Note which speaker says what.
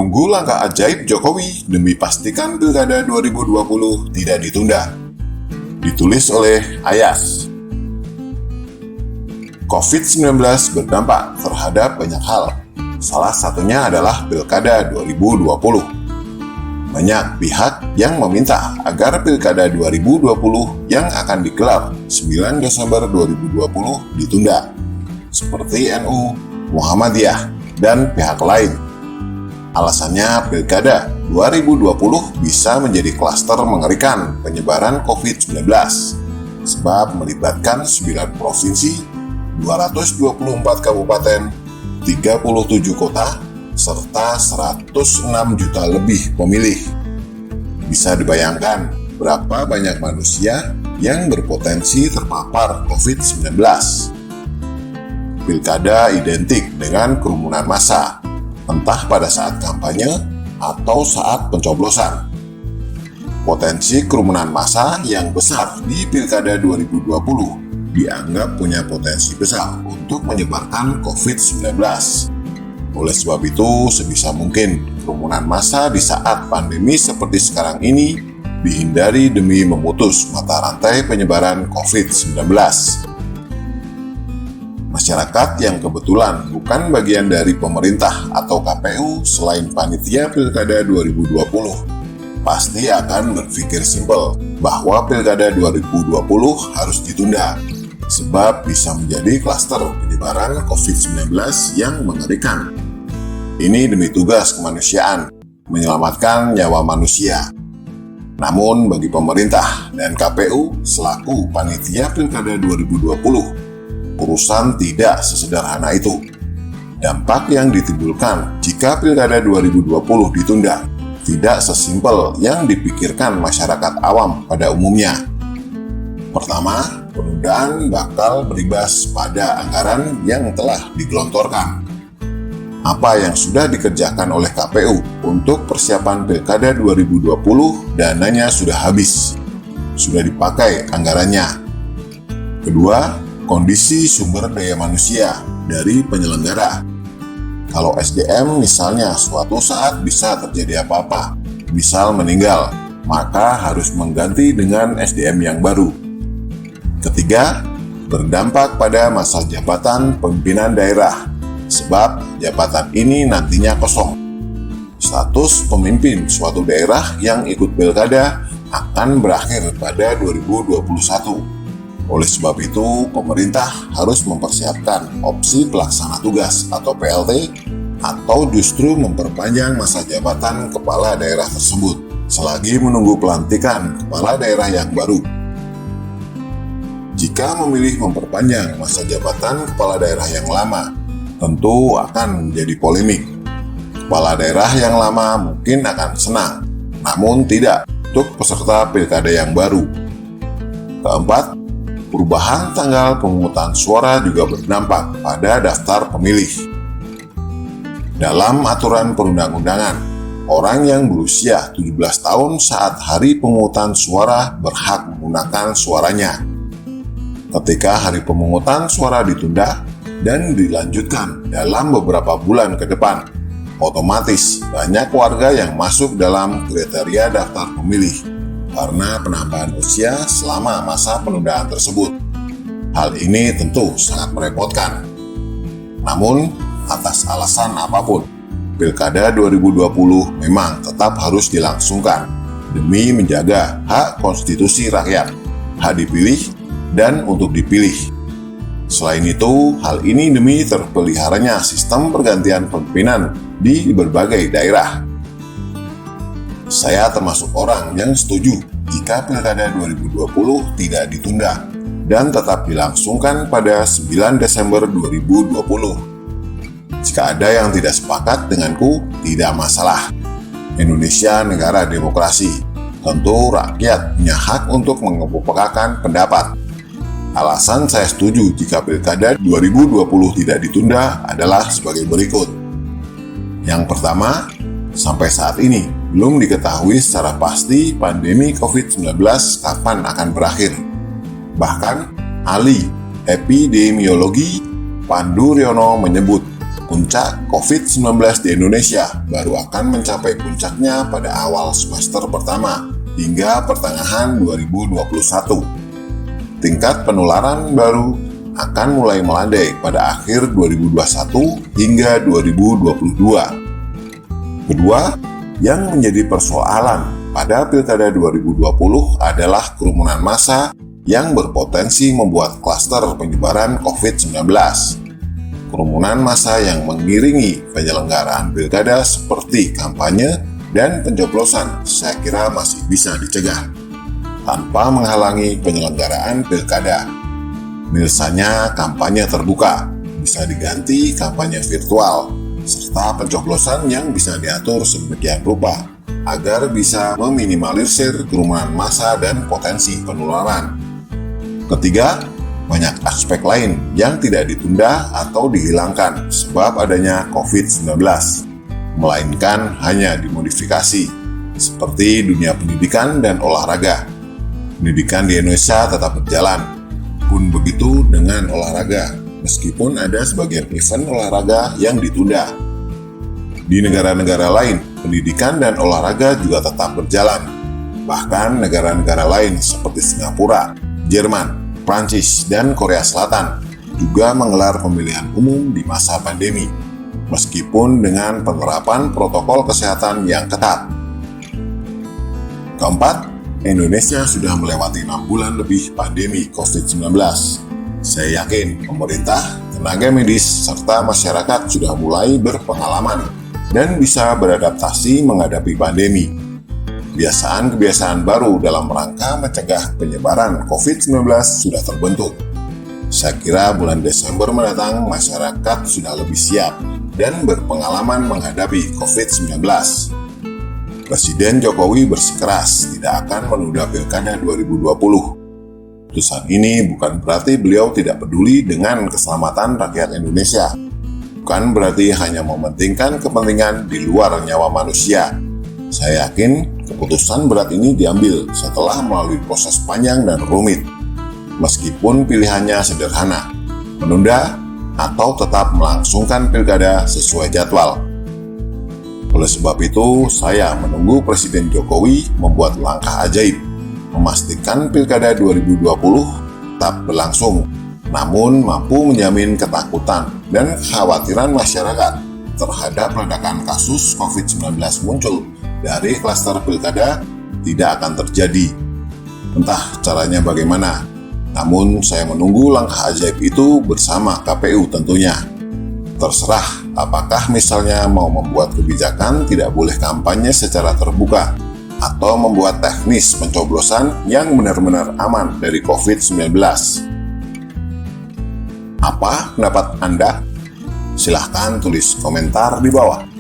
Speaker 1: menunggu langkah ajaib Jokowi demi pastikan Pilkada 2020 tidak ditunda. Ditulis oleh Ayas. COVID-19 berdampak terhadap banyak hal. Salah satunya adalah Pilkada 2020. Banyak pihak yang meminta agar Pilkada 2020 yang akan digelar 9 Desember 2020 ditunda, seperti NU, Muhammadiyah, dan pihak lain. Alasannya Pilkada 2020 bisa menjadi klaster mengerikan penyebaran COVID-19, sebab melibatkan 9 provinsi, 224 kabupaten, 37 kota, serta 106 juta lebih pemilih. Bisa dibayangkan berapa banyak manusia yang berpotensi terpapar COVID-19. Pilkada identik dengan kerumunan massa, entah pada saat kampanye atau saat pencoblosan. Potensi kerumunan massa yang besar di Pilkada 2020 dianggap punya potensi besar untuk menyebarkan COVID-19. Oleh sebab itu, sebisa mungkin kerumunan massa di saat pandemi seperti sekarang ini dihindari demi memutus mata rantai penyebaran COVID-19. Masyarakat yang kebetulan bukan bagian dari pemerintah atau KPU selain panitia Pilkada 2020 pasti akan berpikir simpel bahwa Pilkada 2020 harus ditunda, sebab bisa menjadi klaster penyebaran COVID-19 yang mengerikan. Ini demi tugas kemanusiaan, menyelamatkan nyawa manusia. Namun bagi pemerintah dan KPU selaku panitia Pilkada 2020, urusan tidak sesederhana itu. Dampak yang ditimbulkan jika Pilkada 2020 ditunda tidak sesimpel yang dipikirkan masyarakat awam pada umumnya. Pertama, penundaan bakal berimbas pada anggaran yang telah digelontorkan. Apa yang sudah dikerjakan oleh KPU untuk persiapan Pilkada 2020 dananya sudah habis, sudah dipakai anggarannya. Kedua, kondisi sumber daya manusia dari penyelenggara. Kalau SDM misalnya suatu saat bisa terjadi apa-apa, misal meninggal, maka harus mengganti dengan SDM yang baru. Ketiga, berdampak pada masa jabatan pimpinan daerah, sebab jabatan ini nantinya kosong. Status pemimpin suatu daerah yang ikut pilkada akan berakhir pada 2021. Oleh sebab itu, pemerintah harus mempersiapkan opsi pelaksana tugas atau PLT atau justru memperpanjang masa jabatan kepala daerah tersebut selagi menunggu pelantikan kepala daerah yang baru. Jika memilih memperpanjang masa jabatan kepala daerah yang lama, tentu akan menjadi polemik. Kepala daerah yang lama mungkin akan senang, namun tidak untuk peserta pilkada yang baru. Keempat, perubahan tanggal pemungutan suara juga berdampak pada daftar pemilih. Dalam aturan perundang-undangan, orang yang berusia 17 tahun saat hari pemungutan suara berhak menggunakan suaranya. Ketika hari pemungutan suara ditunda dan dilanjutkan dalam beberapa bulan ke depan, otomatis banyak warga yang masuk dalam kriteria daftar pemilih karena penambahan usia selama masa penundaan tersebut. Hal ini tentu sangat merepotkan. Namun, atas alasan apapun, Pilkada 2020 memang tetap harus dilangsungkan demi menjaga hak konstitusi rakyat, hak dipilih, dan untuk dipilih. Selain itu, hal ini demi terpeliharanya sistem pergantian pimpinan di berbagai daerah. Saya termasuk orang yang setuju jika Pilkada 2020 tidak ditunda dan tetap dilangsungkan pada 9 Desember 2020. Jika ada yang tidak sepakat denganku, tidak masalah. Indonesia negara demokrasi. Tentu rakyat punya hak untuk mengemukakan pendapat. Alasan saya setuju jika Pilkada 2020 tidak ditunda adalah sebagai berikut. Yang pertama, sampai saat ini belum diketahui secara pasti pandemi COVID-19 kapan akan berakhir. Bahkan, ahli epidemiologi Pandu Riono menyebut Puncak COVID-19 di Indonesia baru akan mencapai puncaknya pada awal semester pertama hingga pertengahan 2021. Tingkat penularan baru akan mulai melandai pada akhir 2021 hingga 2022. Kedua, yang menjadi persoalan pada Pilkada 2020 adalah kerumunan massa yang berpotensi membuat klaster penyebaran COVID-19. Kerumunan massa yang mengiringi penyelenggaraan pilkada seperti kampanye dan pencoblosan saya kira masih bisa dicegah tanpa menghalangi penyelenggaraan pilkada. Misalnya kampanye terbuka bisa diganti kampanye virtual, serta pencoblosan yang bisa diatur sedemikian rupa agar bisa meminimalisir kerumunan massa dan potensi penularan. Ketiga, banyak aspek lain yang tidak ditunda atau dihilangkan sebab adanya COVID-19, melainkan hanya dimodifikasi, seperti dunia pendidikan dan olahraga. Pendidikan di Indonesia tetap berjalan, pun begitu dengan olahraga, meskipun ada sebagian event olahraga yang ditunda. Di negara-negara lain, pendidikan dan olahraga juga tetap berjalan. Bahkan negara-negara lain seperti Singapura, Jerman, Prancis, dan Korea Selatan juga menggelar pemilihan umum di masa pandemi, meskipun dengan penerapan protokol kesehatan yang ketat. Keempat, Indonesia sudah melewati 6 bulan lebih pandemi COVID-19. Saya yakin pemerintah, tenaga medis, serta masyarakat sudah mulai berpengalaman dan bisa beradaptasi menghadapi pandemi. Kebiasaan-kebiasaan baru dalam rangka mencegah penyebaran COVID-19 sudah terbentuk. Saya kira bulan Desember mendatang masyarakat sudah lebih siap dan berpengalaman menghadapi COVID-19. Presiden Jokowi bersikeras tidak akan menunda Pilkada 2020. Keputusan ini bukan berarti beliau tidak peduli dengan keselamatan rakyat Indonesia. Bukan berarti hanya mementingkan kepentingan di luar nyawa manusia. Saya yakin keputusan berat ini diambil setelah melalui proses panjang dan rumit. Meskipun pilihannya sederhana, menunda atau tetap melangsungkan pilkada sesuai jadwal. Oleh sebab itu, saya menunggu Presiden Jokowi membuat langkah ajaib, memastikan pilkada 2020 tetap berlangsung, namun mampu menjamin ketakutan dan kekhawatiran masyarakat terhadap ledakan kasus COVID-19 muncul dari klaster pilkada tidak akan terjadi. Entah caranya bagaimana, namun saya menunggu langkah ajaib itu bersama KPU tentunya. Terserah apakah misalnya mau membuat kebijakan tidak boleh kampanye secara terbuka atau membuat teknis pencoblosan yang benar-benar aman dari COVID-19. Apa pendapat Anda? Silahkan tulis komentar di bawah.